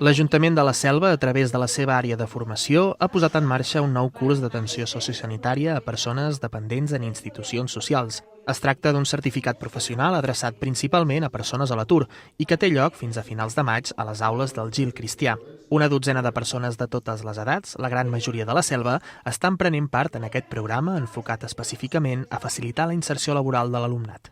L'Ajuntament de la Selva, a través de la seva àrea de formació, ha posat en marxa un nou curs d'atenció sociosanitària a persones dependents en institucions socials. Es tracta d'un certificat professional adreçat principalment a persones a l'atur i que té lloc fins a finals de maig a les aules del Gil Cristià. Una dotzena de persones de totes les edats, la gran majoria de la Selva, estan prenent part en aquest programa enfocat específicament a facilitar la inserció laboral de l'alumnat.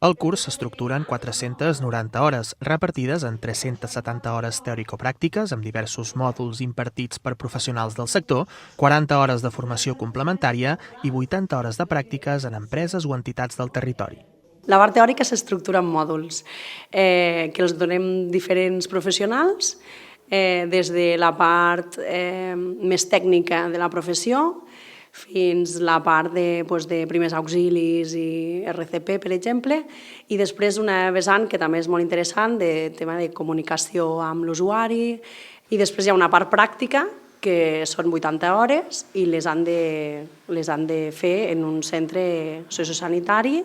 El curs s'estructura en 490 hores, repartides en 370 hores teòrico-pràctiques amb diversos mòduls impartits per professionals del sector, 40 hores de formació complementària i 80 hores de pràctiques en empreses o entitats del territori. La part teòrica s'estructura en mòduls que els donem diferents professionals, des de la part més tècnica de la professió fins a la part de primers auxilis i RCP, per exemple, i després una vessant que també és molt interessant, de tema de comunicació amb l'usuari, i després hi ha una part pràctica, que són 80 hores, i les han de fer en un centre sociosanitari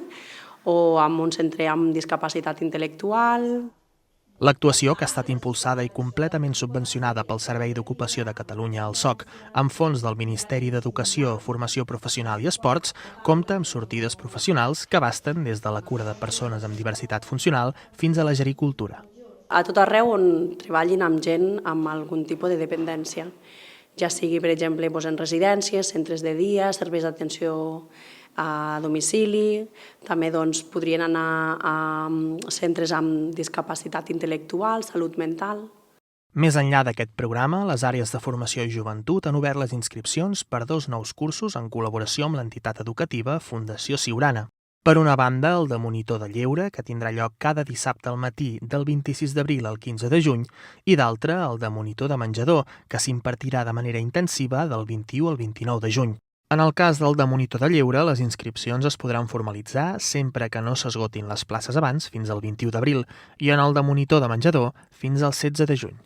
o en un centre amb discapacitat intel·lectual. L'actuació, que ha estat impulsada i completament subvencionada pel Servei d'Ocupació de Catalunya, el SOC, amb fons del Ministeri d'Educació, Formació Professional i Esports, compta amb sortides professionals que abasten des de la cura de persones amb diversitat funcional fins a la gericultura. A tot arreu on treballin amb gent amb algun tipus de dependència, ja sigui, per exemple, en residències, centres de dia, serveis d'atenció a domicili, també podrien anar a centres amb discapacitat intel·lectual, salut mental. Més enllà d'aquest programa, les àrees de formació i joventut han obert les inscripcions per 2 nous cursos en col·laboració amb l'entitat educativa Fundació Siurana. Per una banda, el de monitor de lleure, que tindrà lloc cada dissabte al matí del 26 d'abril al 15 de juny, i d'altre, el de monitor de menjador, que s'impartirà de manera intensiva del 21 al 29 de juny. En el cas del de monitor de lleure, les inscripcions es podran formalitzar sempre que no s'esgotin les places abans, fins al 21 d'abril, i en el de monitor de menjador, fins al 16 de juny.